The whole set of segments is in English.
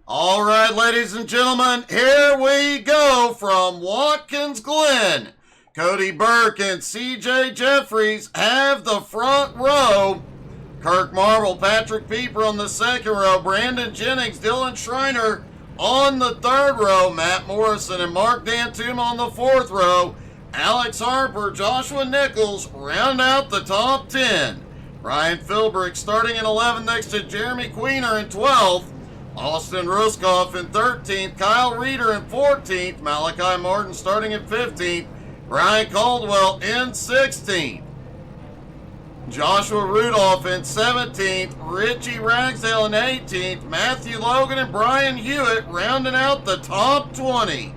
All right, ladies and gentlemen, here we go from Watkins, Glen. Cody Burke and CJ Jeffries have the front row. Kirk Marble, Patrick Pieper on the second row. Brandon Jennings, Dylan Schreiner on the third row. Matt Morrison and Mark Dantum on the fourth row. Alex Harper, Joshua Nichols round out the top 10. Ryan Philbrick starting in 11th next to Jeremy Queener in 12th. Austin Ruskoff in 13th. Kyle Reeder in 14th. Malachi Martin starting in 15th. Brian Caldwell in 16th. Joshua Rudolph in 17th. Richie Ragsdale in 18th. Matthew Logan and Brian Hewitt rounding out the top 20.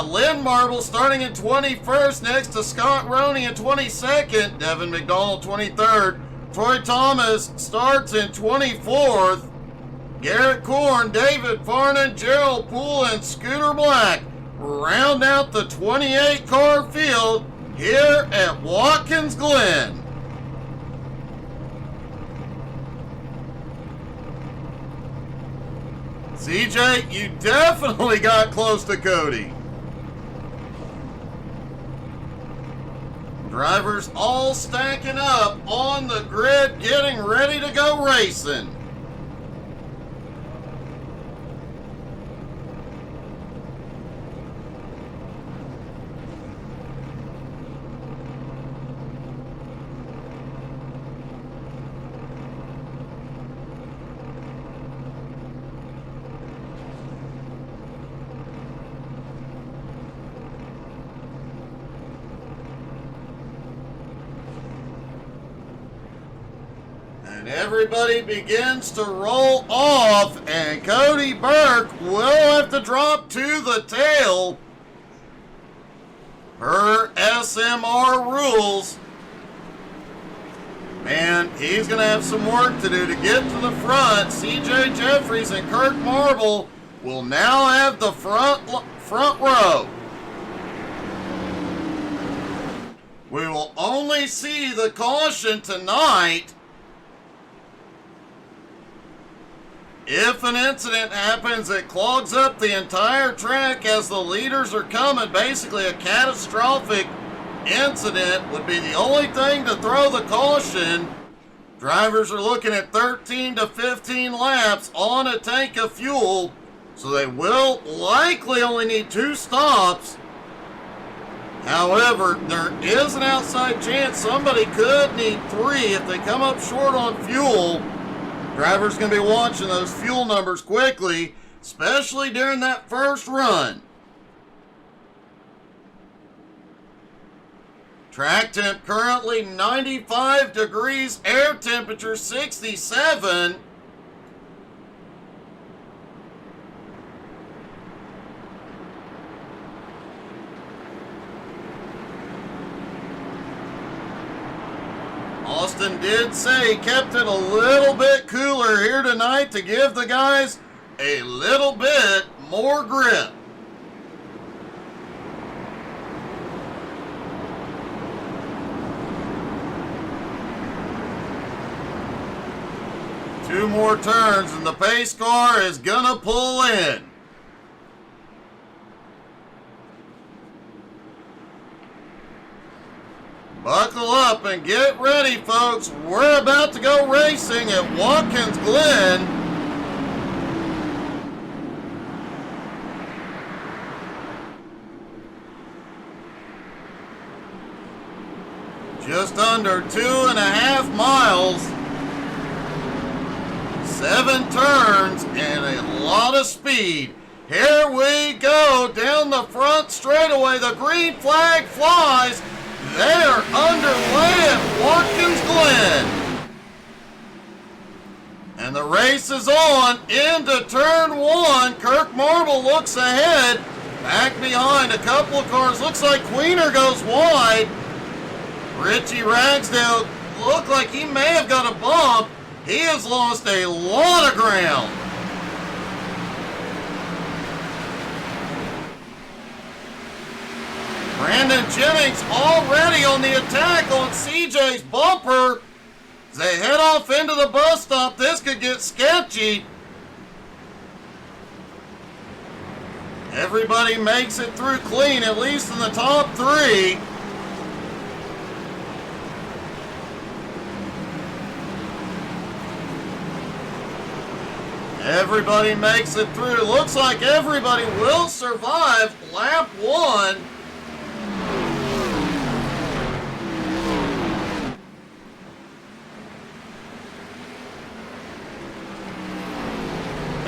Lynn Marble starting in 21st next to Scott Roney in 22nd. Devin McDonald 23rd. Troy Thomas starts in 24th. Garrett Korn, David Farnan, Gerald Poole, and Scooter Black round out the 28-car field here at Watkins Glen. CJ, you definitely got close to Cody. Drivers all stacking up on the grid, getting ready to go racing. And everybody begins to roll off, and Cody Burke will have to drop to the tail. Per SMR rules. Man, he's going to have some work to do to get to the front. CJ Jeffries and Kirk Marble will now have the front row. We will only see the caution tonight if an incident happens that clogs up the entire track as the leaders are coming. Basically, a catastrophic incident would be the only thing to throw the caution. Drivers are looking at 13 to 15 laps on a tank of fuel, so they will likely only need 2 stops. However, there is an outside chance somebody could need 3 if they come up short on fuel. Drivers going to be watching those fuel numbers quickly, especially during that first run. Track temp currently 95 degrees, air temperature 67. Austin did say he kept it a little bit cooler here tonight to give the guys a little bit more grip. Two more turns and the pace car is gonna pull in. Buckle up and get ready, folks. We're about to go racing at Watkins Glen. Just under 2.5 miles. 7 turns and a lot of speed. Here we go down the front straightaway. The green flag flies. They are underway at Watkins Glen. And the race is on into turn 1. Kirk Marble looks ahead. Back behind a couple of cars. Looks like Queener goes wide. Richie Ragsdale looked like he may have got a bump. He has lost a lot of ground. Brandon Jennings already on the attack on CJ's bumper. They head off off into the bus stop. This could get sketchy. Everybody makes it through clean, at least in the top three. Everybody makes it through. Looks like everybody will survive lap one.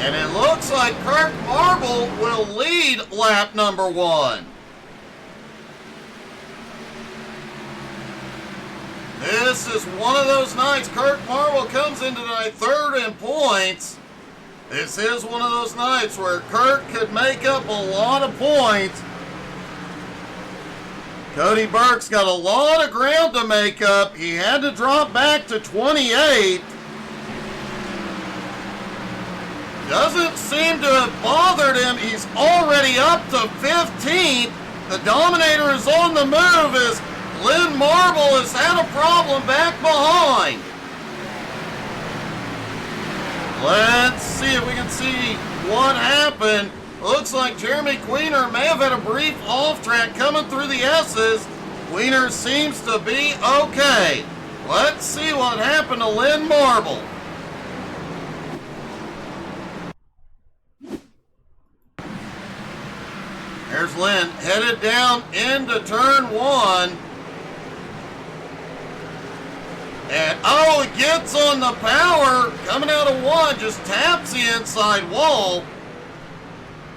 And it looks like Kirk Marble will lead lap number one. This is one of those nights. Kirk Marble comes into tonight third in points. This is one of those nights where Kirk could make up a lot of points. Cody Burke's got a lot of ground to make up. He had to drop back to 28. Doesn't seem to have bothered him. He's already up to 15th. The Dominator is on the move as Glen Marble has had a problem back behind. Let's see if we can see what happened. Looks like Jeremy Queener may have had a brief off track coming through the S's. Queener seems to be okay. Let's see what happened to Glen Marble. There's Lynn headed down into turn one. And oh, it gets on the power. Coming out of one, just taps the inside wall.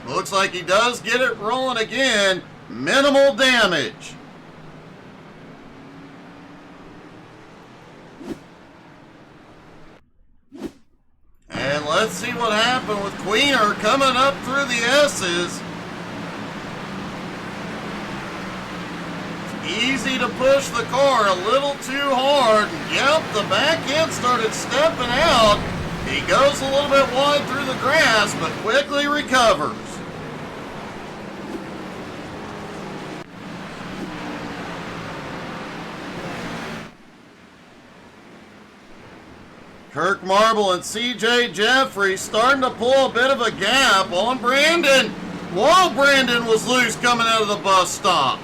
Looks like he does get it rolling again. Minimal damage. And let's see what happened with Queener coming up through the S's. Easy to push the car a little too hard. Yep, the back end started stepping out. He goes a little bit wide through the grass, but quickly recovers. Kirk Marble and CJ Jeffrey starting to pull a bit of a gap on Brandon. Whoa, Brandon was loose coming out of the bus stop.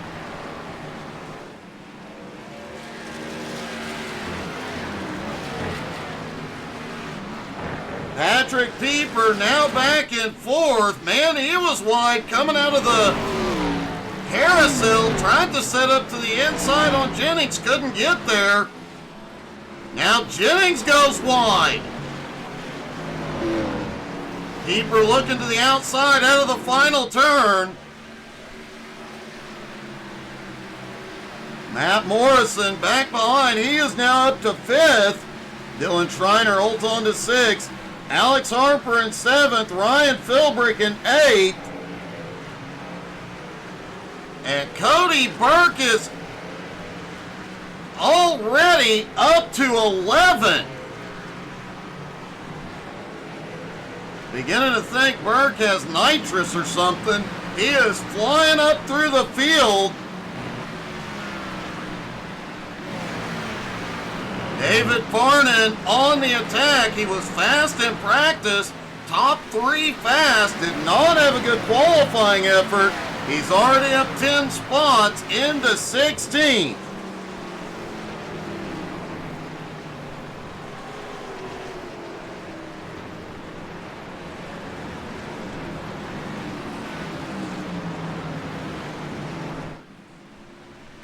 Patrick Pieper now back in fourth. Man, he was wide coming out of the carousel. Tried to set up to the inside on Jennings. Couldn't get there. Now Jennings goes wide. Pieper looking to the outside out of the final turn. Matt Morrison back behind. He is now up to fifth. Dylan Schreiner holds on to sixth. Alex Harper in seventh, Ryan Philbrick in eighth. And Cody Burke is already up to 11. Beginning to think Burke has nitrous or something. He is flying up through the field. David Farnan on the attack. He was fast in practice. Top three fast. Did not have a good qualifying effort. He's already up 10 spots into 16th.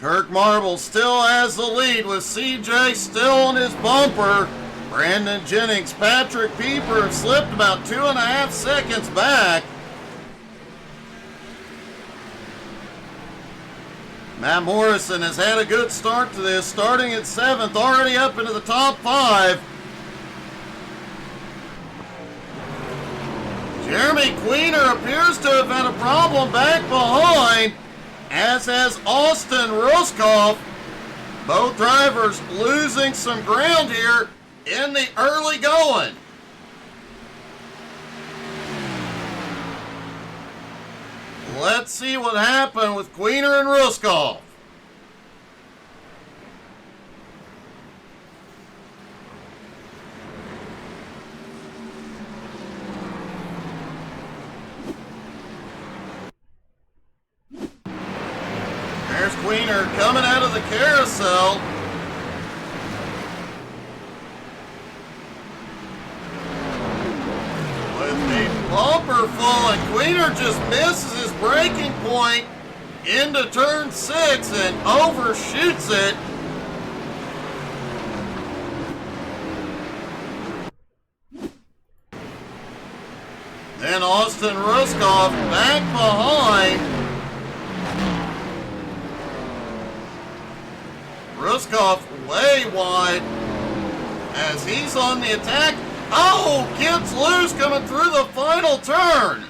Kirk Marble still has the lead with CJ still on his bumper. Brandon Jennings, Patrick Pieper slipped about 2.5 seconds back. Matt Morrison has had a good start to this, starting at 7th, already up into the top 5. Jeremy Queener appears to have had a problem back behind, as has Austin Ruskoff. Both drivers losing some ground here in the early going. Let's see what happened with Queener and Ruskoff. Queener coming out of the carousel. With a bumper full, and Queener just misses his braking point into turn 6 and overshoots it. Then Austin Ruskoff back behind. Ruskoff way wide as he's on the attack. Oh, gets loose coming through the final turn.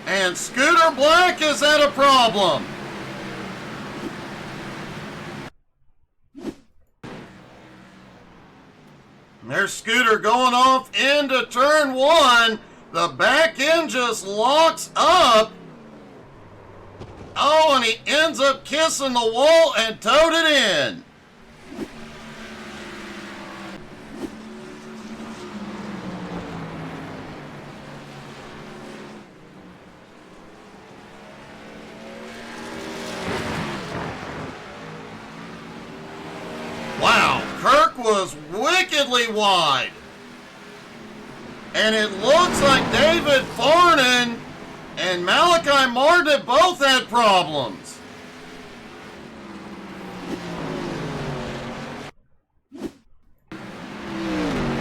And Scooter Black has had a problem. There's Scooter going off into turn 1. The back end just locks up. Oh, and he ends up kissing the wall and towed it in. Wow, Kirk was wickedly wide. And it looks like David Farnan and Malachi Martin both had problems.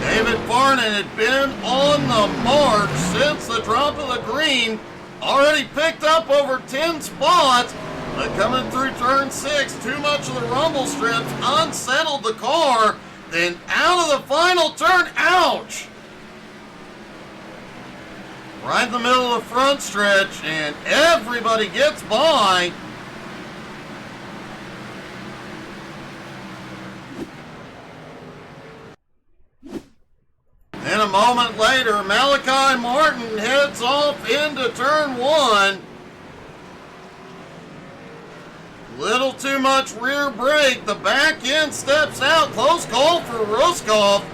David Farnan had been on the march since the drop of the green, already picked up over 10 spots, but coming through turn 6, too much of the rumble strips unsettled the car, then out of the final turn, ouch! Right in the middle of the front stretch, and everybody gets by. Then a moment later, Malachi Martin heads off into turn 1. Little too much rear brake. The back end steps out. Close call for Ruskoff.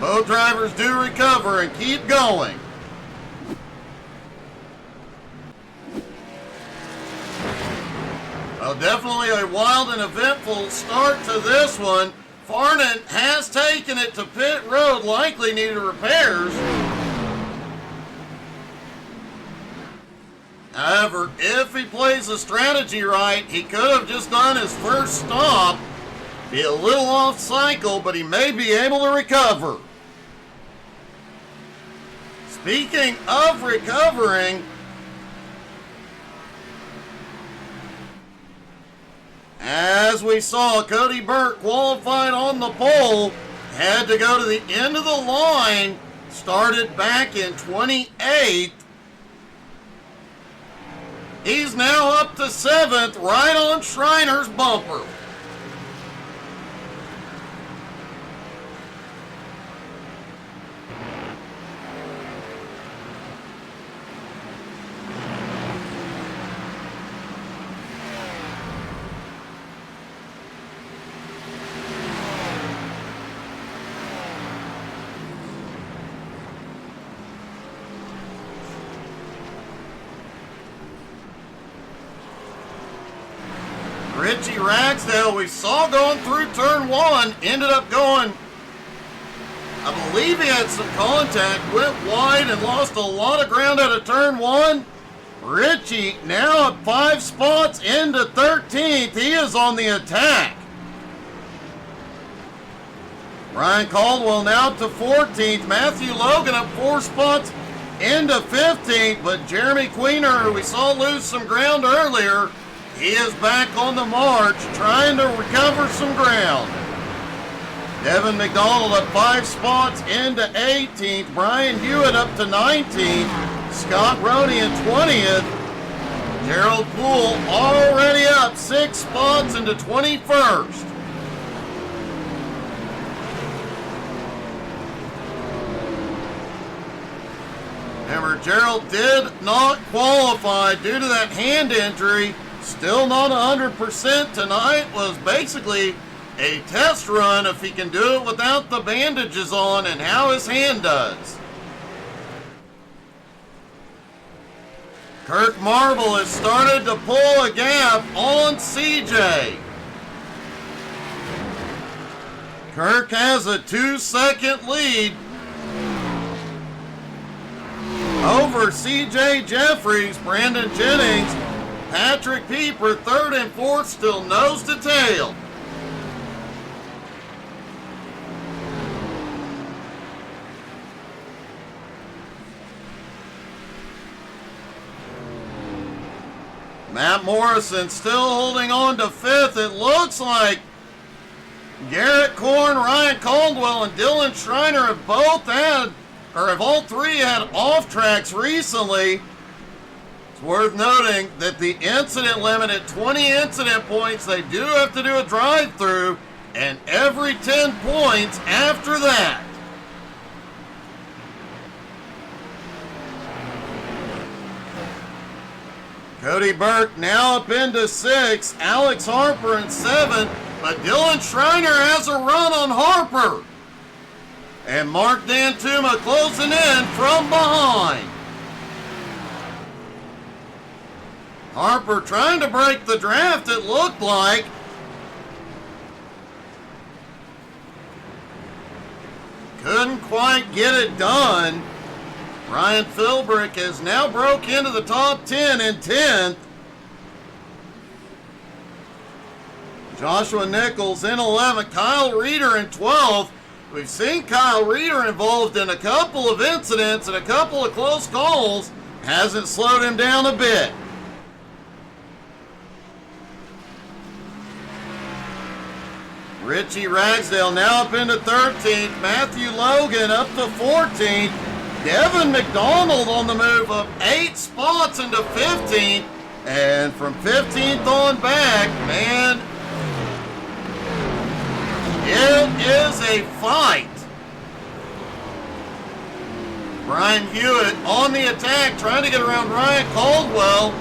Both drivers do recover and keep going. Well, definitely a wild and eventful start to this one. Farnan has taken it to pit road, likely needed repairs. However, if he plays the strategy right, he could have just done his first stop. Be a little off cycle, but he may be able to recover. Speaking of recovering, as we saw, Cody Burke qualified on the pole, had to go to the end of the line, started back in 28th. He's now up to 7th, right on Schreiner's bumper. Richie Ragsdale, we saw going through turn 1, ended up going, I believe he had some contact, went wide and lost a lot of ground out of turn 1. Richie now at 5 spots into 13th. He is on the attack. Ryan Caldwell now to 14th. Matthew Logan up 4 spots into 15th, but Jeremy Queener, who we saw lose some ground earlier, he is back on the march, trying to recover some ground. Devin McDonald up 5 spots into 18th. Brian Hewitt up to 19th. Scott Roney in 20th. Gerald Poole already up 6 spots into 21st. Remember, Gerald did not qualify due to that hand injury. Still not 100% tonight. Was basically a test run if he can do it without the bandages on and how his hand does. Kirk Marble has started to pull a gap on CJ. Kirk has a 2-second lead over CJ Jeffries. Brandon Jennings, Patrick Pieper, third and fourth, still nose to tail. Matt Morrison still holding on to fifth. It looks like Garrett Korn, Ryan Caldwell, and Dylan Schreiner have both had, or have all three had off tracks recently. It's worth noting that the incident limit at 20 incident points, they do have to do a drive-through, and every 10 points after that. Cody Burke now up into 6, Alex Harper in 7, but Dylan Schreiner has a run on Harper. And Mark Dantuma closing in from behind. Harper trying to break the draft, it looked like. Couldn't quite get it done. Ryan Philbrick has now broke into the top 10 in 10th. Joshua Nichols in 11th. Kyle Reeder in 12th. We've seen Kyle Reeder involved in a couple of incidents and a couple of close calls. Hasn't slowed him down a bit. Richie Ragsdale now up into 13th. Matthew Logan up to 14th. Devin McDonald on the move up 8 spots into 15th. And from 15th on back, man, it is a fight. Brian Hewitt on the attack, trying to get around Ryan Caldwell.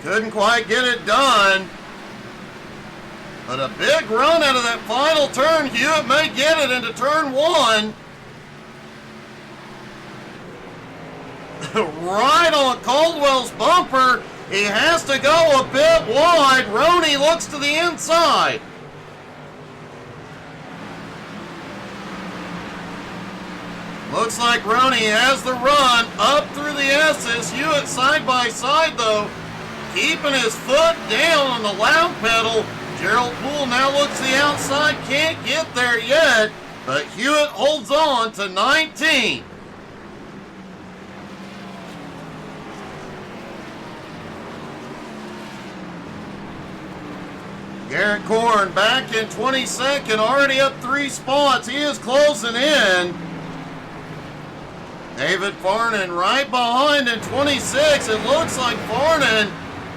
Couldn't quite get it done. But a big run out of that final turn. Hewitt may get it into turn 1. Right on Caldwell's bumper. He has to go a bit wide. Roney looks to the inside. Looks like Roney has the run up through the S's. Hewitt side by side though, keeping his foot down on the loud pedal. Gerald Poole now looks to the outside, can't get there yet, but Hewitt holds on to 19. Garrett Korn back in 22nd, already up 3 spots. He is closing in. David Farnan right behind in 26. It looks like Farnan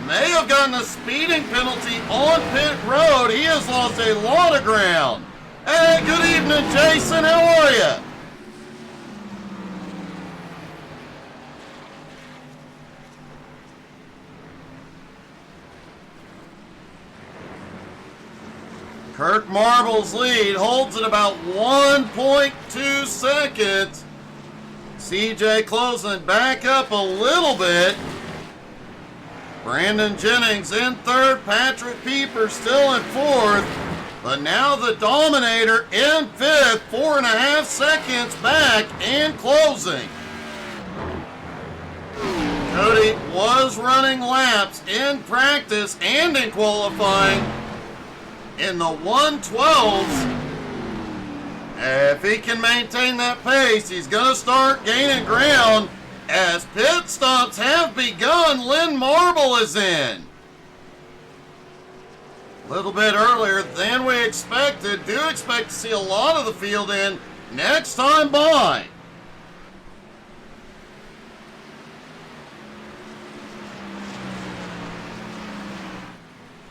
may have gotten a speeding penalty on pit road. He has lost a lot of ground. Hey, good evening, Jason. How are you? Kirk Marble's lead holds at about 1.2 seconds. CJ closing back up a little bit. Brandon Jennings in third. Patrick Pieper still in fourth. But now the Dominator in fifth. 4.5 seconds back and closing. Cody was running laps in practice and in qualifying in the 112s. If he can maintain that pace, he's going to start gaining ground as pit stops have begun. Lynn Marble is in. A little bit earlier than we expected. Do expect to see a lot of the field in next time by.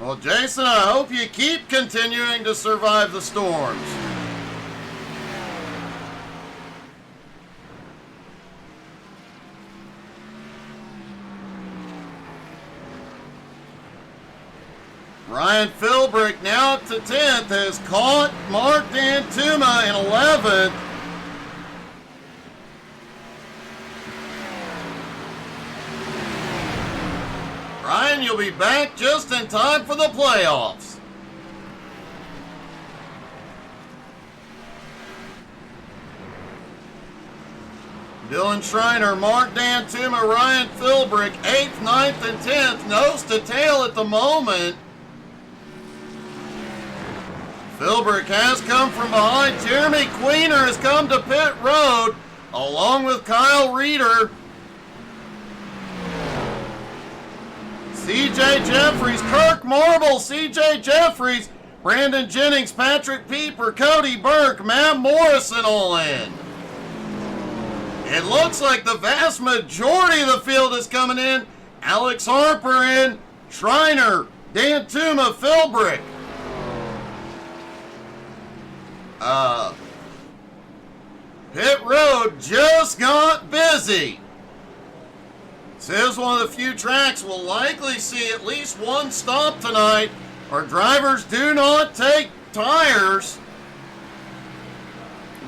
Well, Jason, I hope you keep continuing to survive the storms. Ryan Philbrick now up to 10th has caught Mark Dantuma in 11th. he'll be back just in time for the playoffs. Dylan Schreiner, Mark Dantuma, Ryan Philbrick, 8th, 9th, and 10th, nose to tail at the moment. Philbrick has come from behind. Jeremy Queener has come to pit road, along with Kyle Reeder. CJ Jeffries, Kirk Marble, CJ Jeffries, Brandon Jennings, Patrick Pieper, Cody Burke, Matt Morrison all in. It looks like the vast majority of the field is coming in. Alex Harper in, Schreiner, Dantuma, Philbrick. Pit road just got busy. This is one of the few tracks we'll likely see at least one stop tonight, where drivers do not take tires.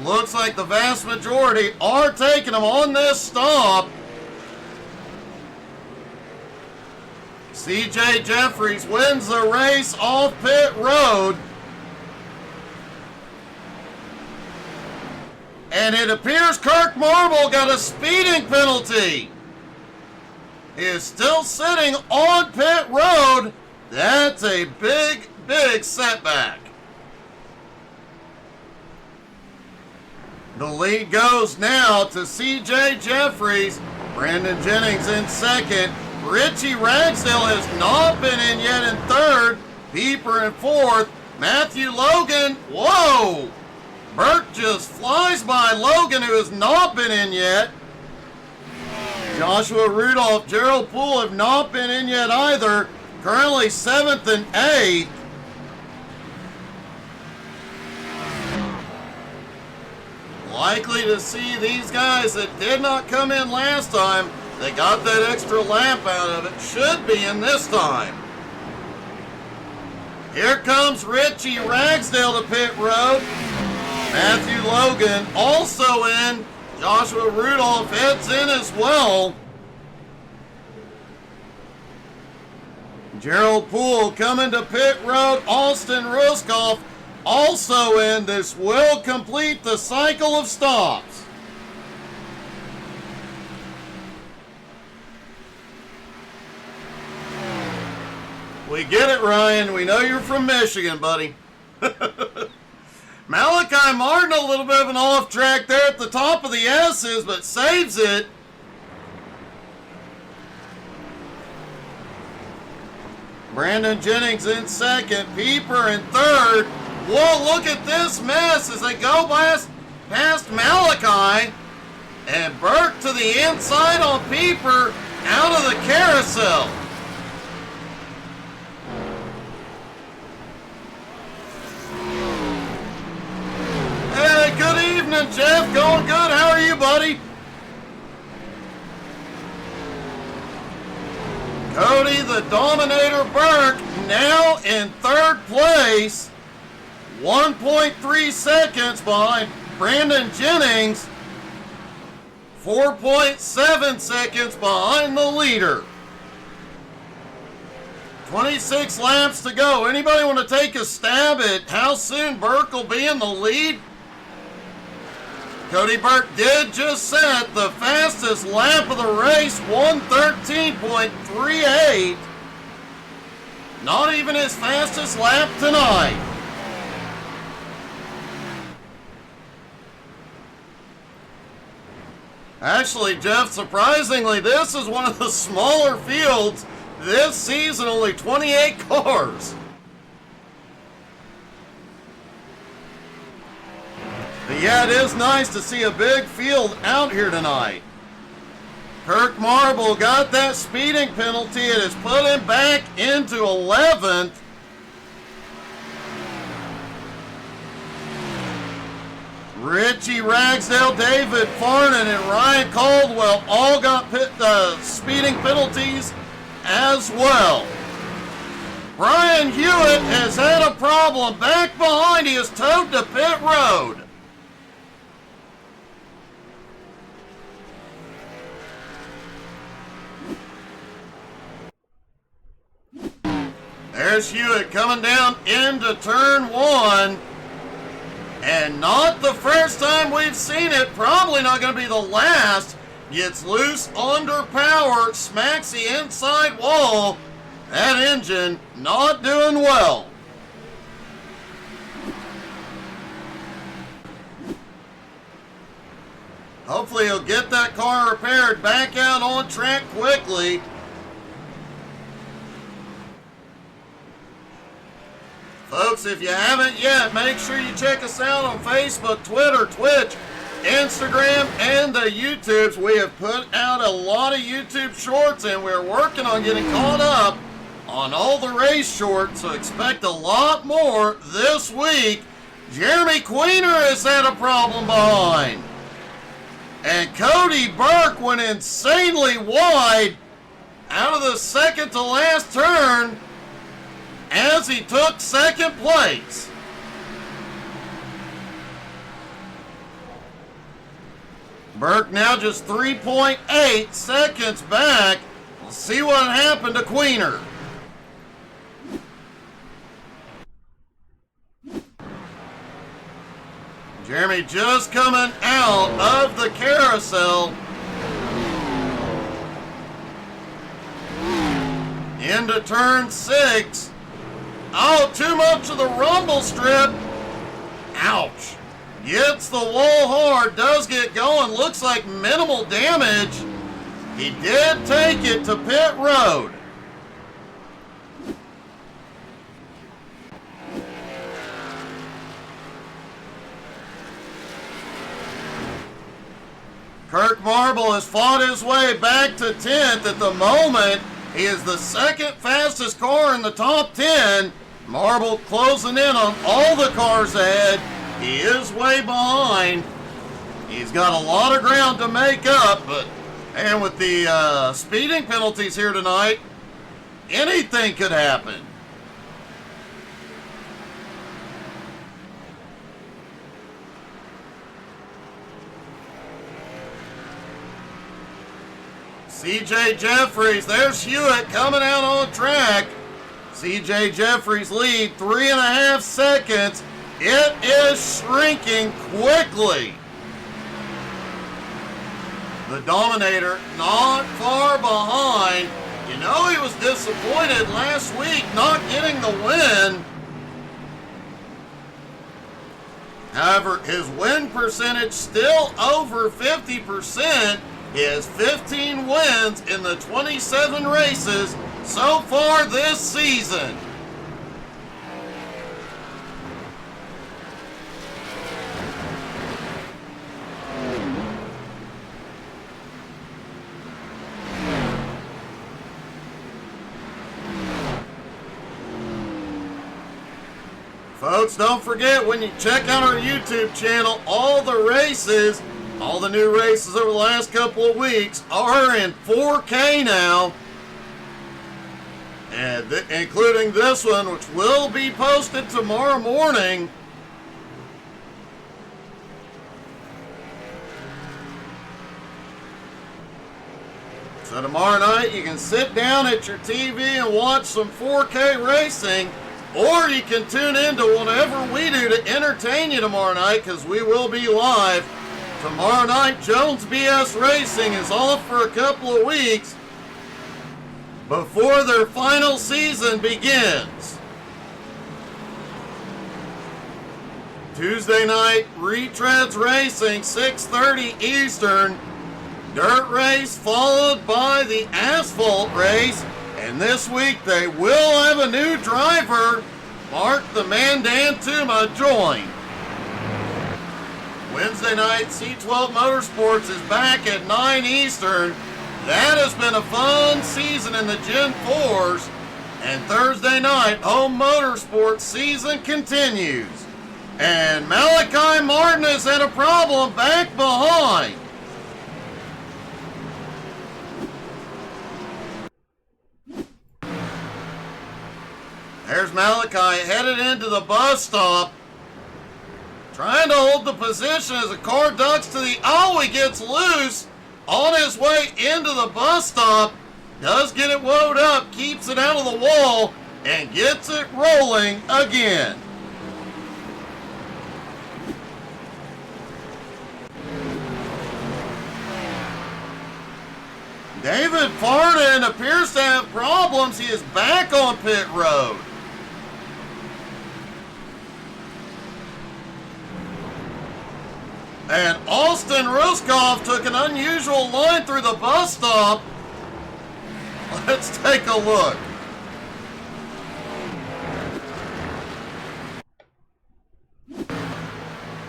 Looks like the vast majority are taking them on this stop. CJ Jeffries wins the race off pit road. And it appears Kirk Marble got a speeding penalty. He is still sitting on pit road. That's a big, big setback. The lead goes now to CJ Jeffries. Brandon Jennings in second. Richie Ragsdale has not been in yet in third. Pieper in fourth. Matthew Logan, whoa! Burke just flies by Logan, who has not been in yet. Joshua Rudolph, Gerald Poole have not been in yet either. Currently 7th and 8th. Likely to see these guys that did not come in last time. They got that extra lap out of it. Should be in this time. Here comes Richie Ragsdale to pit road. Matthew Logan also in. Joshua Rudolph heads in as well. Gerald Poole coming to pit road. Austin Ruskoff also in. This will complete the cycle of stops. We get it, Ryan. We know you're from Michigan, buddy. Malachi Martin, a little bit of an off track there at the top of the S's, but saves it. Brandon Jennings in second, Pieper in third. Whoa, look at this mess as they go past Malachi. And Burke to the inside on Pieper, out of the carousel. Hey, good evening, Jeff. Going good. How are you, buddy? Cody the Dominator Burke now in third place. 1.3 seconds behind Brandon Jennings. 4.7 seconds behind the leader. 26 laps to go. Anybody want to take a stab at how soon Burke will be in the lead? Cody Burke did just set the fastest lap of the race, 1:13.38. Not even his fastest lap tonight. Actually, Jeff, surprisingly, this is one of the smaller fields this season, only 28 cars. But yeah, it is nice to see a big field out here tonight. Kirk Marble got that speeding penalty. It has put him back into 11th. Richie Ragsdale, David Farnan, and Ryan Caldwell all got speeding penalties as well. Brian Hewitt has had a problem. Back behind, he is towed to pit road. There's Hewitt coming down into turn one. And not the first time we've seen it. Probably not going to be the last. Gets loose under power. Smacks the inside wall. That engine not doing well. Hopefully he'll get that car repaired back out on track quickly. Folks, if you haven't yet, make sure you check us out on Facebook, Twitter, Twitch, Instagram, and the YouTubes. We have put out a lot of YouTube shorts, and we're working on getting caught up on all the race shorts, so expect a lot more this week. Jeremy Queener has had a problem behind. And Cody Burke went insanely wide out of the second to last turn as he took second place. Burke now just 3.8 seconds back. We'll see what happened to Queener. Jeremy just coming out of the carousel. Into turn 6. Oh, too much of the rumble strip. Ouch. Gets the wall hard, does get going. Looks like minimal damage. He did take it to pit road. Kirk Marble has fought his way back to 10th. At the moment, he is the second fastest car in the top 10. Marble closing in on all the cars ahead. He is way behind. He's got a lot of ground to make up, but and with the speeding penalties here tonight, anything could happen. CJ Jeffries, there's Hewitt coming out on track. CJ Jeffries lead 3.5 seconds. It is shrinking quickly. The Dominator not far behind. You know he was disappointed last week not getting the win. However, his win percentage still over 50%. He has 15 wins in the 27 races so far this season. Folks, don't forget when you check out our YouTube channel, all the races, all the new races over the last couple of weeks are in 4K now. And including this one, which will be posted tomorrow morning. So tomorrow night you can sit down at your TV and watch some 4K racing, or you can tune into whatever we do to entertain you tomorrow night, because we will be live. Tomorrow night, Jones BS Racing is off for a couple of weeks before their final season begins. Tuesday night, Retreads Racing, 6:30 Eastern. Dirt race followed by the asphalt race. And this week they will have a new driver. Mark the Mandantuma joined. Wednesday night, C12 Motorsports is back at 9 Eastern. That has been a fun season in the Gen 4s. And Thursday night, Home Motorsports season continues. And Malachi Martin has had a problem back behind. There's Malachi headed into the bus stop. Trying to hold the position as the car ducks to the... Oh, he gets loose on his way into the bus stop. Does get it wound up, keeps it out of the wall, and gets it rolling again. David Farnan appears to have problems. He is back on pit road. And Austin Ruskov took an unusual line through the bus stop. Let's take a look.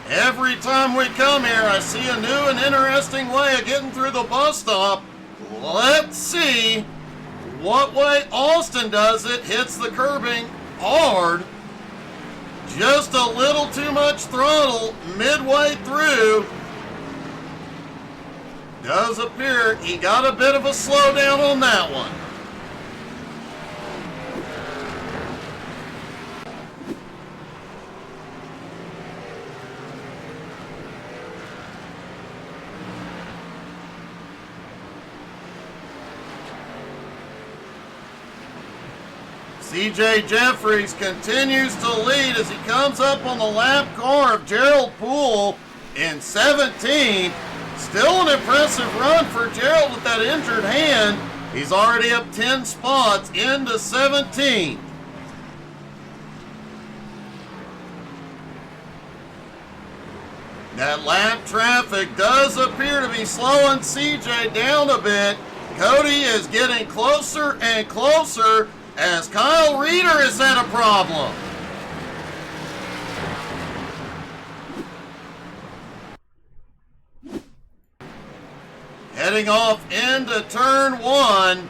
Every time we come here, I see a new and interesting way of getting through the bus stop. Let's see what way Austin does it. Hits the curbing hard. Just a little too much throttle midway through. Does appear he got a bit of a slowdown on that one. CJ Jeffries continues to lead as he comes up on the lap car of Gerald Poole in 17th. Still an impressive run for Gerald with that injured hand. He's already up 10 spots into 17th. That lap traffic does appear to be slowing CJ down a bit. Cody is getting closer and closer as Kyle Reeder has had a problem. Heading off into turn one.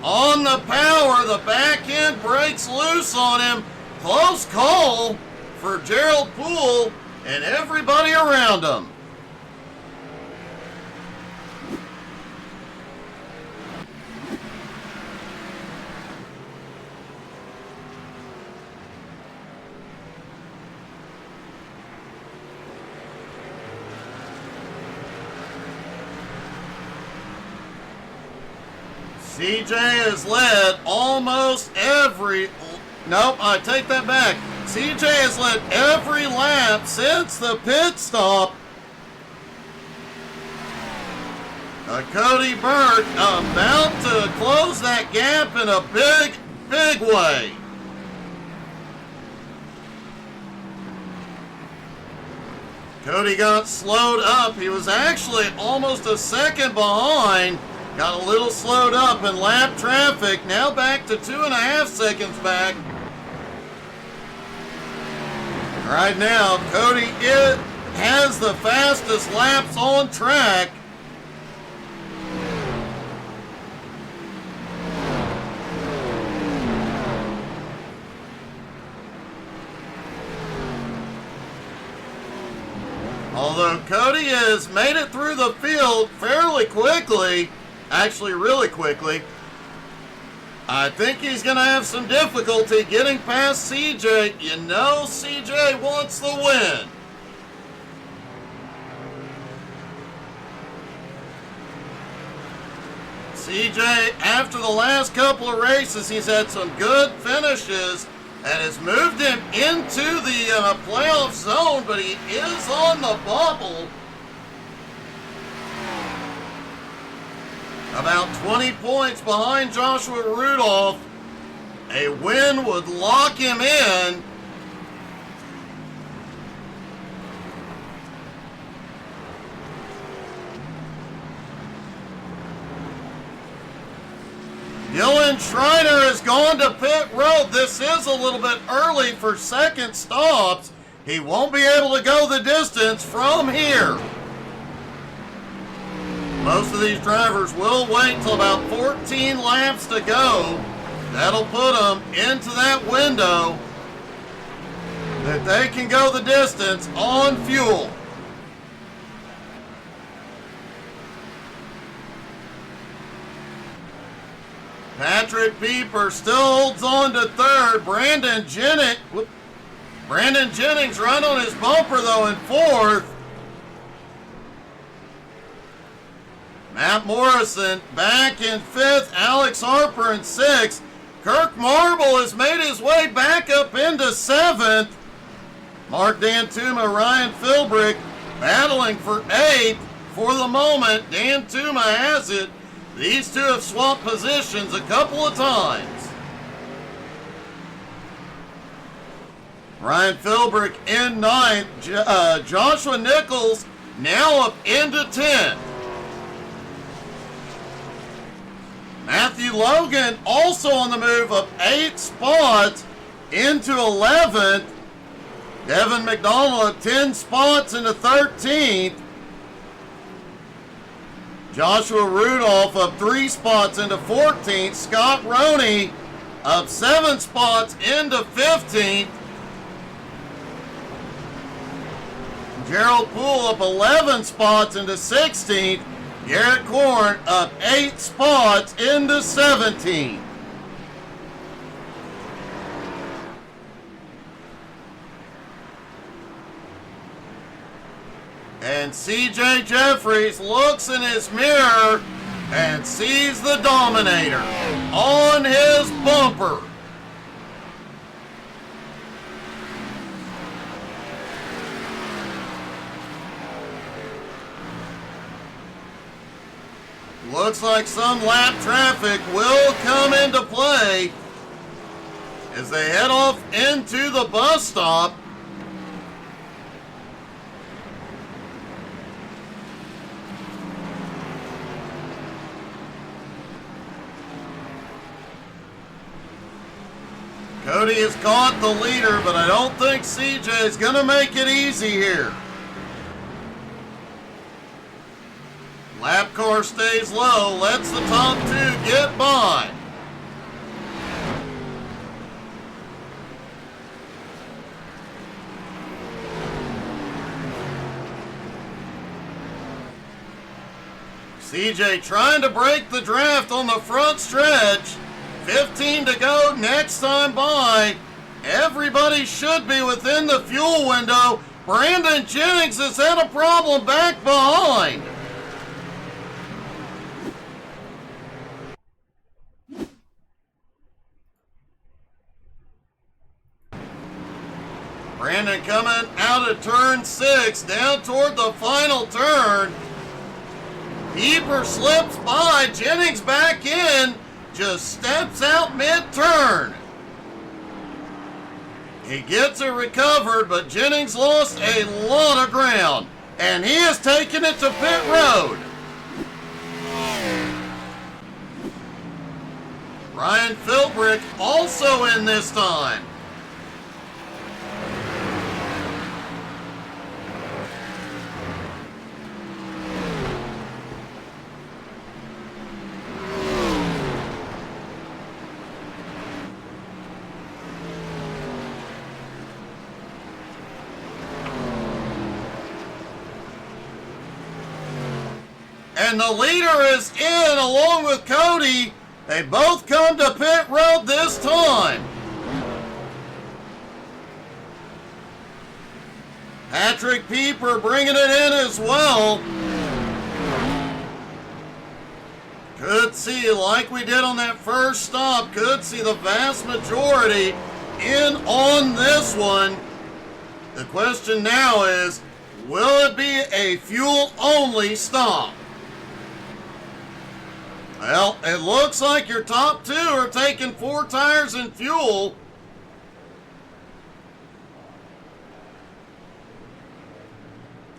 On the power, the back end breaks loose on him. Close call for Gerald Poole and everybody around him. CJ has led almost every... Nope, I take that back. CJ has led every lap since the pit stop. Cody Burke about to close that gap in a big, big way. Cody got slowed up. He was actually almost a second behind. Got a little slowed up in lap traffic. Now back to 2.5 seconds back. Right now, Cody has the fastest laps on track. Although Cody has made it through the field fairly quickly, actually really quickly, I think he's going to have some difficulty getting past CJ. You know CJ wants the win. CJ, after the last couple of races, he's had some good finishes and has moved him into the playoff zone, but he is on the bubble. About 20 points behind Joshua Rudolph. A win would lock him in. Dylan Schreiner has gone to pit road. This is a little bit early for second stops. He won't be able to go the distance from here. Most of these drivers will wait till about 14 laps to go. That'll put them into that window that they can go the distance on fuel. Patrick Pieper still holds on to third. Brandon Jennings run on his bumper though in fourth. Matt Morrison back in fifth. Alex Harper in sixth. Kirk Marble has made his way back up into 7th. Mark Dantuma, Ryan Philbrick battling for 8th. For the moment, Dantuma has it. These two have swapped positions a couple of times. Ryan Philbrick in 9th. Joshua Nichols now up into 10th. Matthew Logan also on the move, up 8 spots into 11th. Devin McDonald up 10 spots into 13th. Joshua Rudolph up 3 spots into 14th. Scott Roney up 7 spots into 15th. Gerald Poole up 11 spots into 16th. Garrett Korn up 8 spots into 17th. And CJ Jeffries looks in his mirror and sees the Dominator on his bumper. Looks like some lap traffic will come into play as they head off into the bus stop. Cody has caught the leader, but I don't think CJ is going to make it easy here. Lap car stays low, lets the top 2 get by. CJ trying to break the draft on the front stretch. 15 to go next time by. Everybody should be within the fuel window. Brandon Jennings has had a problem back behind. Brandon coming out of turn 6, down toward the final turn. Keeper slips by, Jennings back in, just steps out mid-turn. He gets it recovered, but Jennings lost a lot of ground, and he has taken it to pit road. Ryan Philbrick also in this time. And the leader is in along with Cody. They both come to pit road this time. Patrick Pieper bringing it in as well. Could see, like we did on that first stop, could see the vast majority in on this one. The question now is, will it be a fuel-only stop? Well, it looks like your top 2 are taking 4 tires and fuel.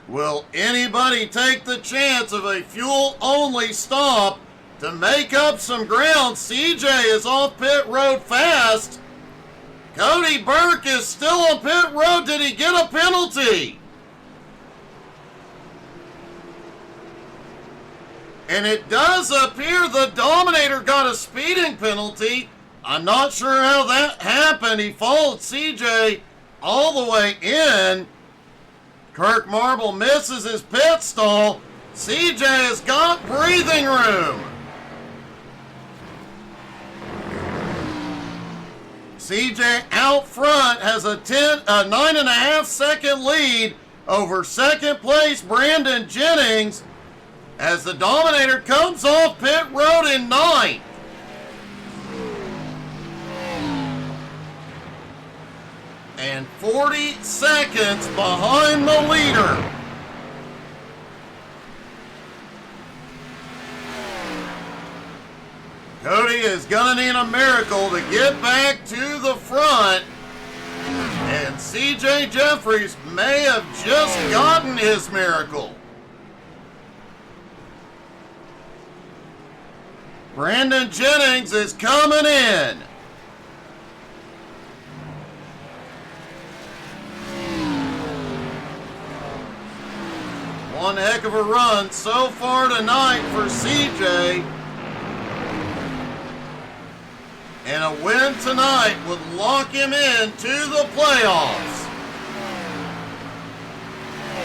Will anybody take the chance of a fuel-only stop to make up some ground? CJ is off pit road fast. Cody Burke is still on pit road. Did he get a penalty? And it does appear the Dominator got a speeding penalty. I'm not sure how that happened. He followed CJ all the way in. Kirk Marble misses his pit stall. CJ has got breathing room. CJ out front has a 9.5 second lead over second place Brandon Jennings, as the Dominator comes off pit road in 9th. and 40 seconds behind the leader. Cody is going to need a miracle to get back to the front. And CJ Jeffries may have just gotten his miracle. Brandon Jennings is coming in. One heck of a run so far tonight for CJ. And a win tonight would lock him into the playoffs.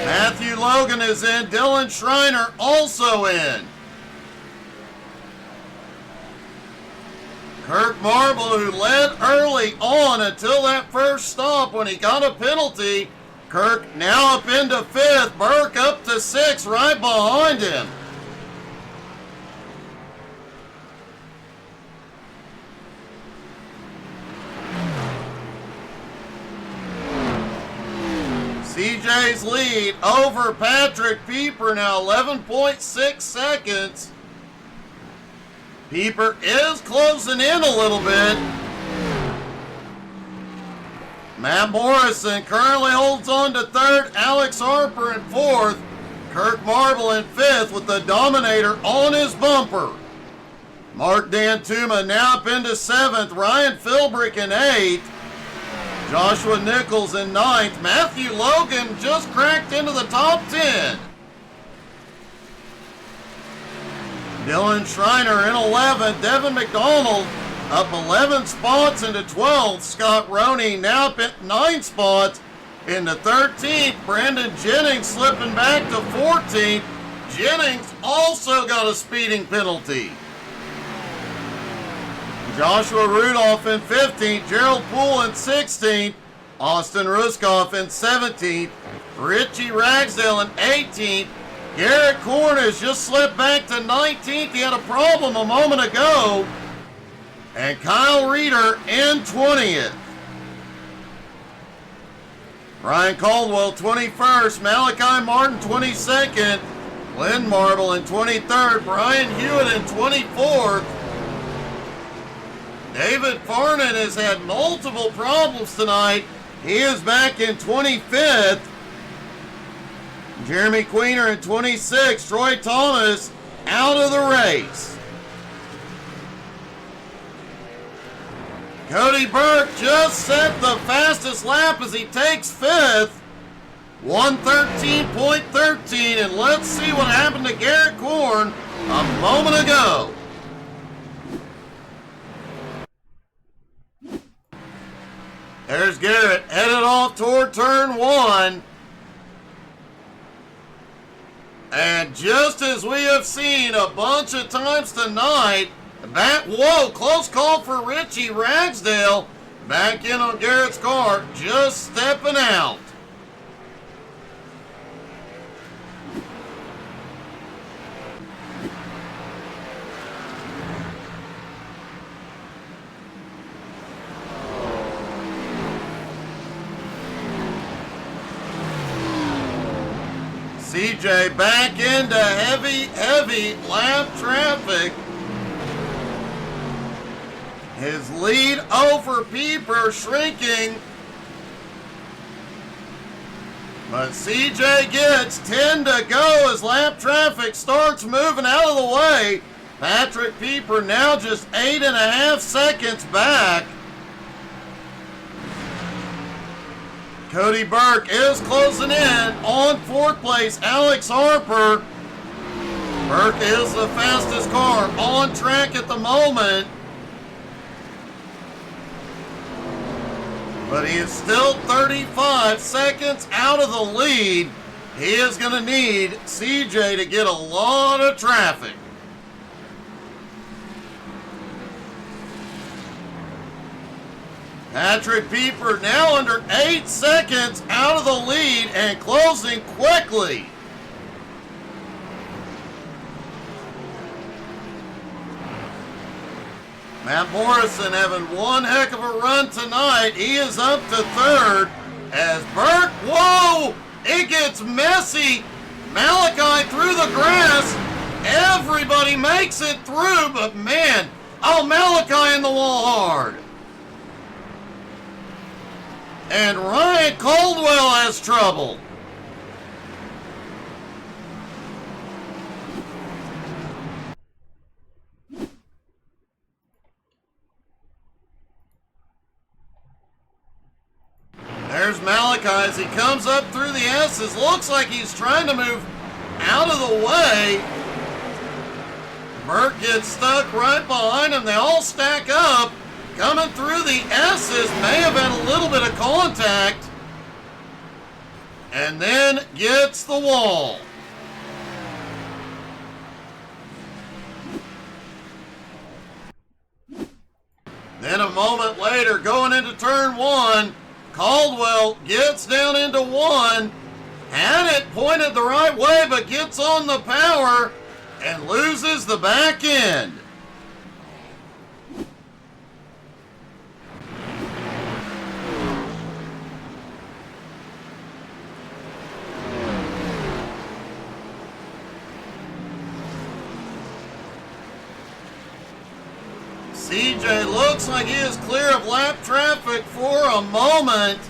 Matthew Logan is in. Dylan Schreiner also in. Kirk Marble, who led early on until that first stop when he got a penalty. Kirk now up into fifth. Burke up to sixth, right behind him. CJ's lead over Patrick Pieper now 11.6 seconds. Pieper is closing in a little bit. Matt Morrison currently holds on to third. Alex Harper in fourth. Kirk Marble in fifth with the Dominator on his bumper. Mark Dantuma now up into seventh. Ryan Philbrick in eighth. Joshua Nichols in ninth. Matthew Logan just cracked into the top 10. Dylan Schreiner in 11th. Devin McDonald up 11 spots into 12th. Scott Roney now up at 9 spots into 13th. Brandon Jennings slipping back to 14th. Jennings also got a speeding penalty. Joshua Rudolph in 15th, Gerald Poole in 16th, Austin Ruskoff in 17th, Richie Ragsdale in 18th, Garrett Korn has just slipped back to 19th. He had a problem a moment ago. And Kyle Reeder in 20th. Ryan Caldwell 21st, Malachi Martin 22nd, Glen Marble in 23rd, Brian Hewitt in 24th. David Farnan has had multiple problems tonight. He is back in 25th. Jeremy Queener in 26th. Troy Thomas out of the race. Cody Burke just set the fastest lap as he takes fifth. 1:13.13, and let's see what happened to Garrett Korn a moment ago. There's Garrett headed off toward turn one. And just as we have seen a bunch of times tonight, close call for Richie Ragsdale. Back in on Garrett's car, just stepping out. CJ back into heavy lap traffic. His lead over Pieper shrinking. But CJ gets 10 to go as lap traffic starts moving out of the way. Patrick Pieper now just 8.5 seconds back. Cody Burke is closing in on fourth place. Alex Harper. Burke is the fastest car on track at the moment. But he is still 35 seconds out of the lead. He is going to need CJ to get a lot of traffic. Patrick Pieper now under 8 seconds out of the lead and closing quickly. Matt Morrison having one heck of a run tonight. He is up to third as Burke, whoa, it gets messy. Malachi through the grass. Everybody makes it through, but man, oh, Malachi in the wall hard. And Ryan Caldwell has trouble. There's Malachi as he comes up through the S's. Looks like he's trying to move out of the way. Burke gets stuck right behind him. They all stack up. Coming through the S's. May have had a little bit of contact. And then gets the wall. Then a moment later, going into turn one, Caldwell gets down into one, had it pointed the right way, but gets on the power and loses the back end. CJ looks like he is clear of lap traffic for a moment.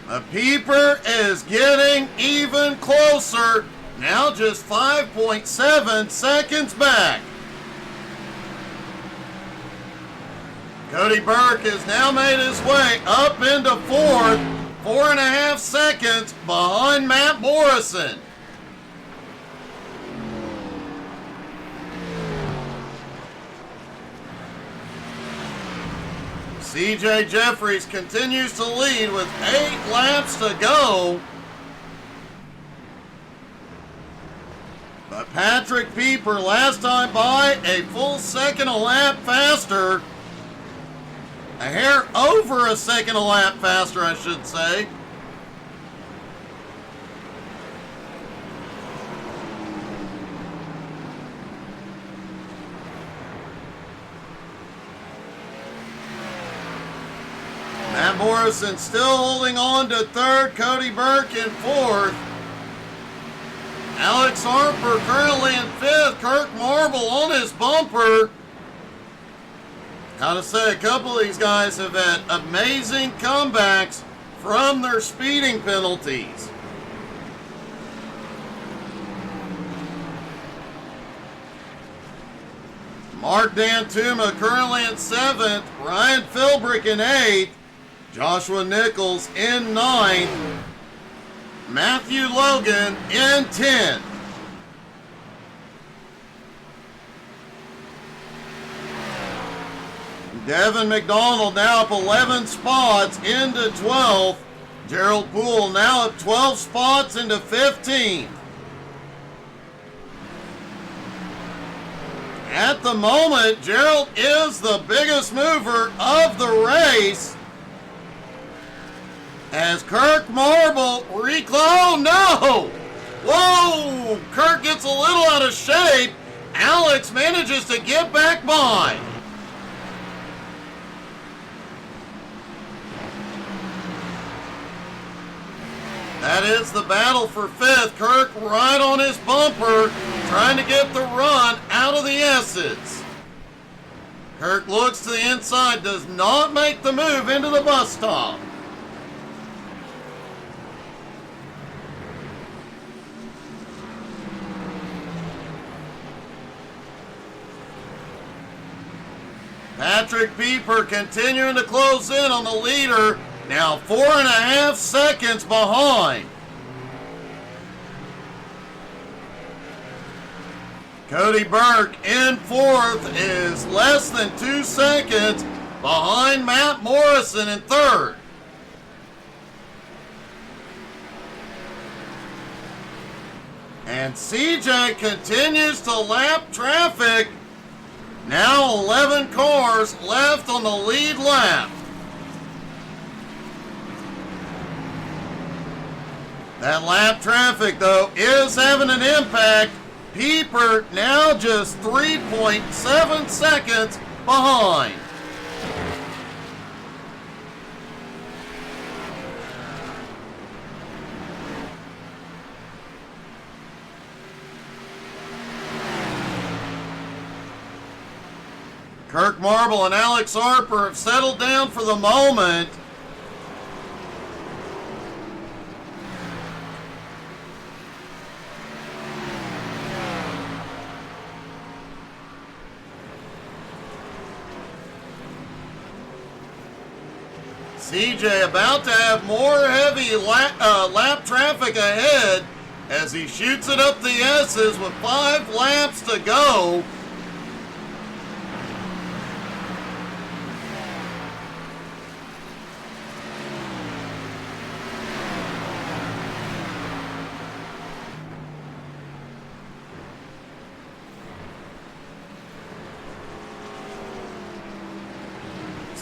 The Peeper is getting even closer. Now just 5.7 seconds back. Cody Burke has now made his way up into fourth, 4.5 seconds behind Matt Morrison. CJ Jeffries continues to lead with 8 laps to go. But Patrick Pieper last time by a full second a lap faster. A hair over a second a lap faster, I should say. Matt Morrison still holding on to third, Cody Burke in fourth. Alex Harper currently in fifth, Kirk Marble on his bumper. Gotta say, a couple of these guys have had amazing comebacks from their speeding penalties. Mark Dantuma currently in seventh, Ryan Philbrick in eighth, Joshua Nichols in ninth, Matthew Logan in 10th. Devin McDonald now up 11 spots into 12th. Gerald Poole now up 12 spots into 15th. At the moment, Gerald is the biggest mover of the race. As Kirk Marble oh no! Whoa! Kirk gets a little out of shape. Alex manages to get back by. That is the battle for fifth. Kirk right on his bumper, trying to get the run out of the S's. Kirk looks to the inside, does not make the move into the bus stop. Patrick Pieper continuing to close in on the leader, now 4.5 seconds behind. Cody Burke in fourth is less than 2 seconds behind Matt Morrison in third. And CJ continues to lap traffic. Now 11 cars left on the lead lap. That lap traffic, though, is having an impact Pieper now just 3.7 seconds behind. Kirk Marble and Alex Harper have settled down for the moment. CJ about to have more heavy lap traffic ahead as he shoots it up the S's with 5 laps to go.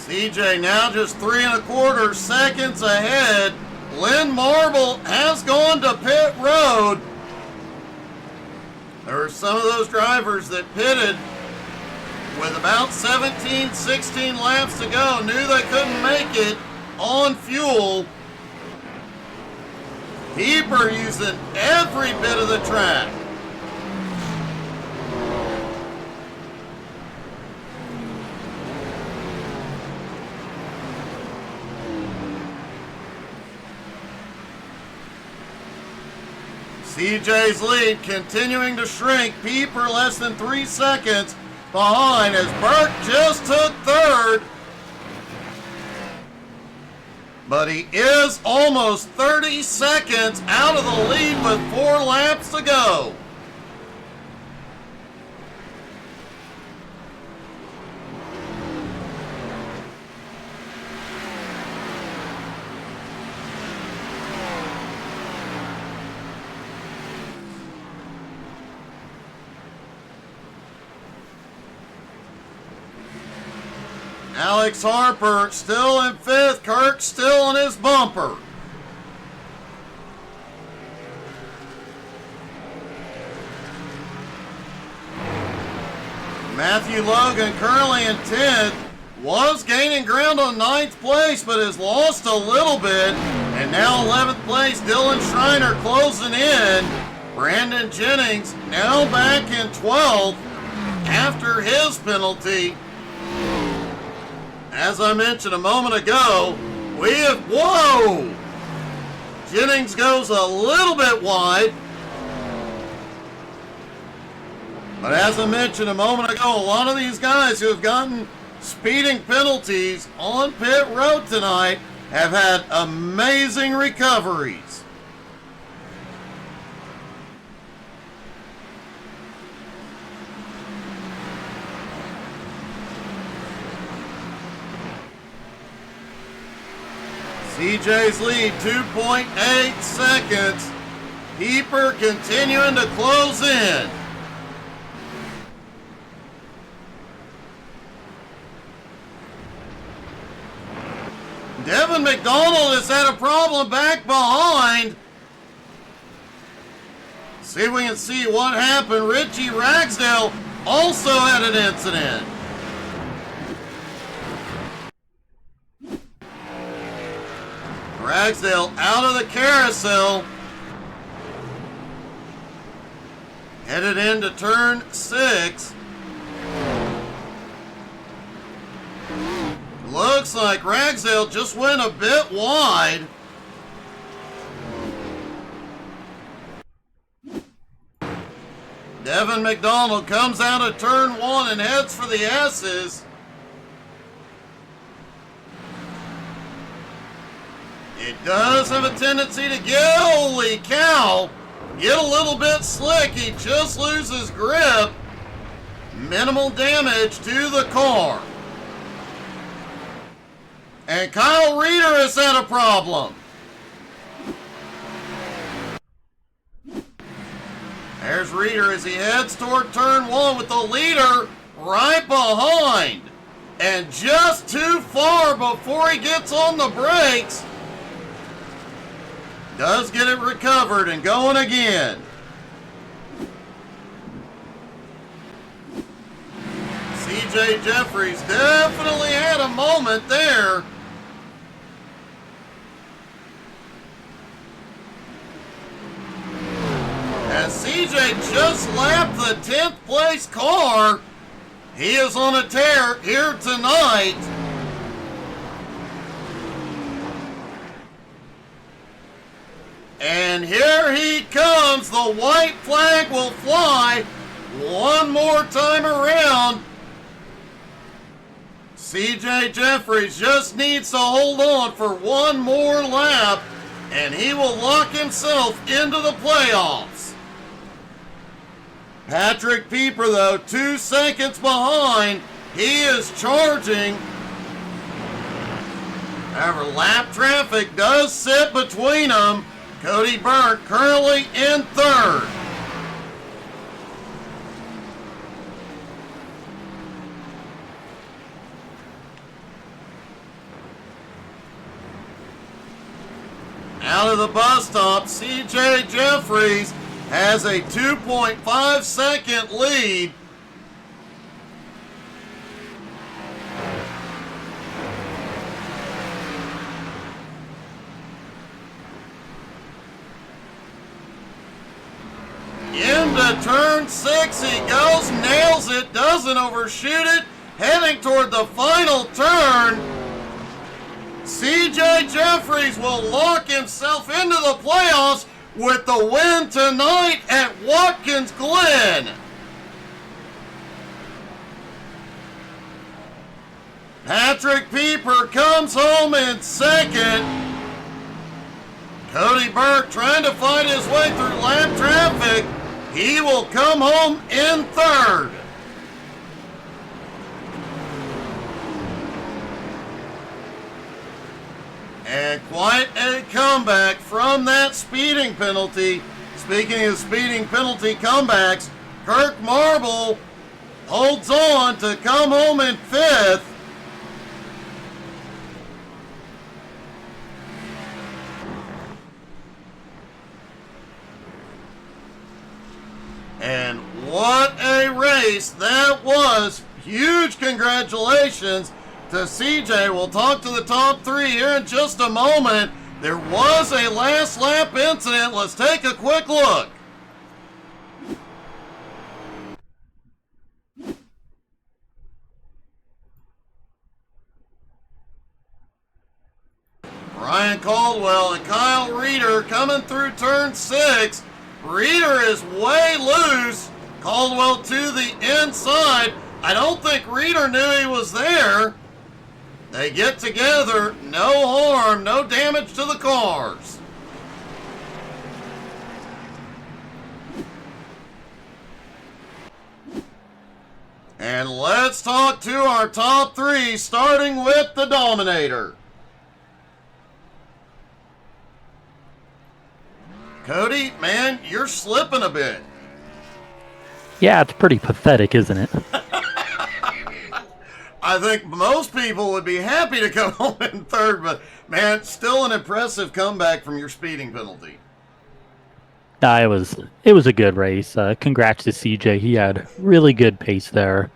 CJ now just 3.25 seconds ahead. Glen Marble has gone to pit road. There were some of those drivers that pitted with about 17, 16 laps to go, knew they couldn't make it on fuel. Pieper using every bit of the track. CJ's lead continuing to shrink. Pieper less than 3 seconds behind as Burke just took third. But he is almost 30 seconds out of the lead with 4 laps to go. Alex Harper still in 5th. Kirk still in his bumper. Matthew Logan currently in 10th. Was gaining ground on 9th place, but has lost a little bit. And now 11th place, Dylan Schreiner closing in. Brandon Jennings now back in 12th after his penalty. As I mentioned a moment ago, whoa! Jennings goes a little bit wide. But as I mentioned a moment ago, a lot of these guys who have gotten speeding penalties on pit road tonight have had amazing recoveries. CJ's lead, 2.8 seconds. Pieper continuing to close in. Devin McDonald has had a problem back behind. See if we can see what happened. Richie Ragsdale also had an incident. Ragsdale out of the carousel. Headed into turn 6. Looks like Ragsdale just went a bit wide. Devin McDonald comes out of turn 1 and heads for the S's. It does have a tendency to get, holy cow, get a little bit slick. He just loses grip. Minimal damage to the car. And Kyle Reeder has had a problem. There's Reeder as he heads toward turn 1 with the leader right behind. And just too far before he gets on the brakes. Does get it recovered and going again. C.J. Jeffries definitely had a moment there. As C.J. just lapped the 10th place car, he is on a tear here tonight. And here he comes. The white flag will fly one more time around. C.J. Jeffries just needs to hold on for one more lap, and he will lock himself into the playoffs. Patrick Pieper, though, 2 seconds behind. He is charging. However, lap traffic does sit between them. Cody Burke currently in third. Out of the bus stop, C.J. Jeffries has a 2.5 second lead. Into turn 6 he goes, nails it, doesn't overshoot it, heading toward the final turn. C.J. Jeffries will lock himself into the playoffs with the win tonight at Watkins Glen. Patrick Pieper comes home in second. Cody Burke trying to find his way through lap traffic. He will come home in third. And quite a comeback from that speeding penalty. Speaking of speeding penalty comebacks, Kirk Marble holds on to come home in fifth. And what a race that was. Huge congratulations to CJ. We'll talk to the top three here in just a moment. There was a last lap incident. Let's take a quick look. Ryan Caldwell and Kyle Reeder coming through turn 6. Reeder is way loose. Caldwell to the inside. I don't think Reeder knew he was there. They get together. No harm, no damage to the cars. And let's talk to our top three, starting with the Dominator. Cody, man, you're slipping a bit. Yeah, it's pretty pathetic, isn't it? I think most people would be happy to come home in third, but man, still an impressive comeback from your speeding penalty. It was a good race. Congrats to CJ. He had really good pace there,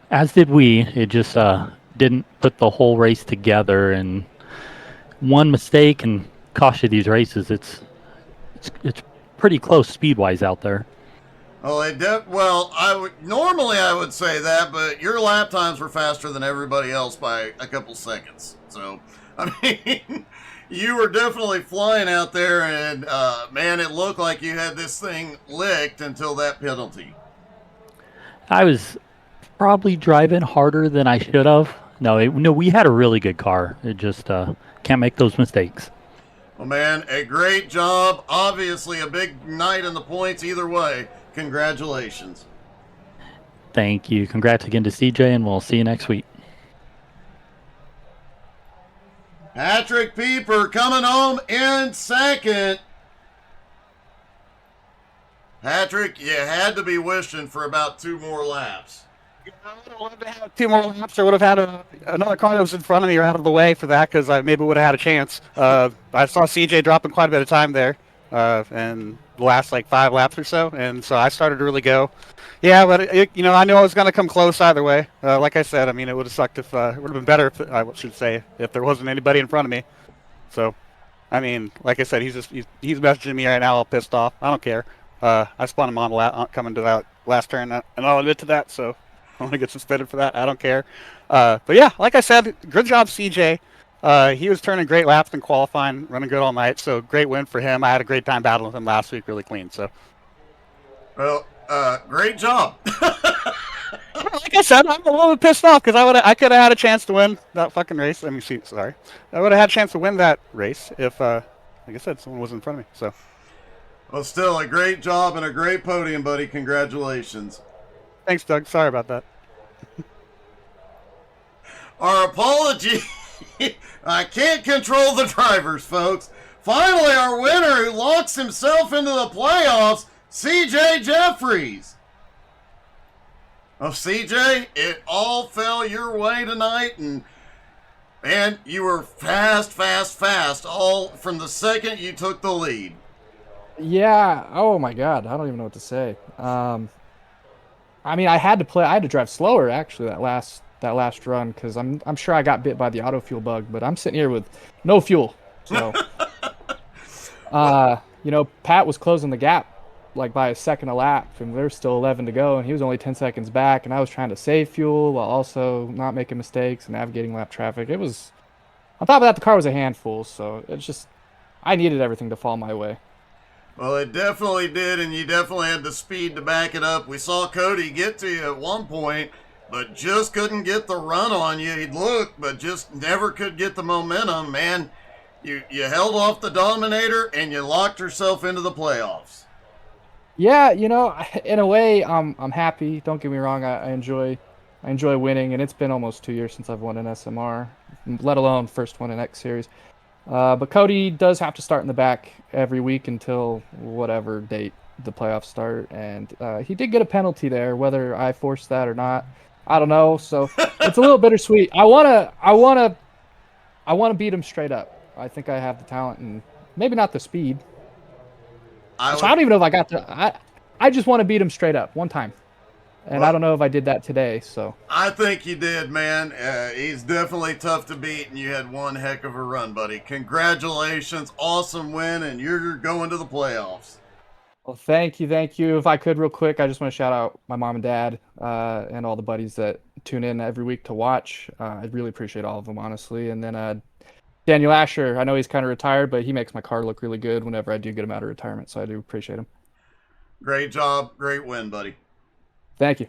as did we. It just didn't put the whole race together, and one mistake and cost you these races. It's pretty close speed-wise out there. Well, normally I would say that, but your lap times were faster than everybody else by a couple seconds. So, I mean, you were definitely flying out there, and man, it looked like you had this thing licked until that penalty. I was probably driving harder than I should have. No, we had a really good car. It just can't make those mistakes. Well, man, a great job. Obviously, a big night in the points either way. Congratulations. Thank you. Congrats again to CJ, and we'll see you next week. Patrick Pieper coming home in second. Patrick, you had to be wishing for about 2 more laps. I would have loved to have 2 more laps, or would have had another car that was in front of me or out of the way for that, because I maybe would have had a chance. I saw CJ dropping quite a bit of time there. in the last like 5 laps or so, and so I started to really go. Yeah, but I knew I was going to come close either way. Like I said, I mean, it would have sucked if it would have been better if I should say if there wasn't anybody in front of me. So, I mean, like I said, he's messaging me right now, all pissed off. I don't care. I spun him on coming to that last turn, and I'll admit to that. So, I want to get suspended for that. I don't care. But yeah, like I said, good job, CJ. He was turning great laps in qualifying, running good all night. So great win for him. I had a great time battling with him last week, really clean. So, well, great job. like I said, I'm a little bit pissed off because I could have had a chance to win that fucking race. I would have had a chance to win that race if, like I said, someone was in front of me. So, well, still a great job and a great podium, buddy. Congratulations. thanks, Doug. Sorry about that. Our apology. I can't control the drivers, folks. Finally, our winner who locks himself into the playoffs, CJ Jeffries. Oh, CJ, it all fell your way tonight, and man, you were fast, all from the second you took the lead. Yeah. Oh my God. I don't even know what to say. I mean, I had to drive slower actually that last run because I'm sure I got bit by the auto fuel bug, but I'm sitting here with no fuel. So, Pat was closing the gap like by a second a lap, and there's still 11 to go, and he was only 10 seconds back, and I was trying to save fuel while also not making mistakes and navigating lap traffic. It was, on top of that, the car was a handful, so it's just, I needed everything to fall my way. Well, it definitely did, and you definitely had the speed to back it up. We saw Cody get to you at one point, but just couldn't get the run on you. He'd look, but just never could get the momentum, man. You held off the Dominator, and you locked yourself into the playoffs. Yeah, in a way, I'm happy. Don't get me wrong. I enjoy winning, and it's been almost 2 years since I've won an SMR, let alone first one in X Series. But Cody does have to start in the back every week until whatever date the playoffs start, and he did get a penalty there. Whether I forced that or not, I don't know. So it's a little bittersweet. I wanna beat him straight up. I think I have the talent and maybe not the speed. I don't even know if I got to. I just want to beat him straight up one time, and I don't know if I did that today. So I think you did, man. He's definitely tough to beat, and you had one heck of a run, buddy. Congratulations, awesome win, and you're going to the playoffs. well, thank you. If I could, real quick, I just want to shout out my mom and dad and all the buddies that tune in every week to watch. I really appreciate all of them, honestly. And then Daniel Asher, I know he's kind of retired, but he makes my car look really good whenever I do get him out of retirement, so I do appreciate him. Great job. Great win, buddy. Thank you.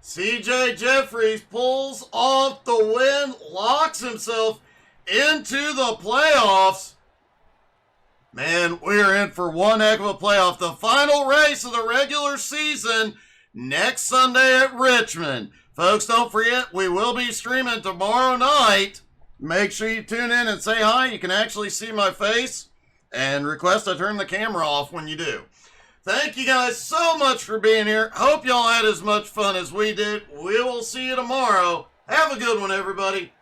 CJ Jeffries pulls off the win, locks himself into the playoffs. Man, we're in for one heck of a playoff. The final race of the regular season next Sunday at Richmond. Folks, don't forget, we will be streaming tomorrow night. Make sure you tune in and say hi. You can actually see my face, and request I turn the camera off when you do. Thank you guys so much for being here. Hope y'all had as much fun as we did. We will see you tomorrow. Have a good one, everybody.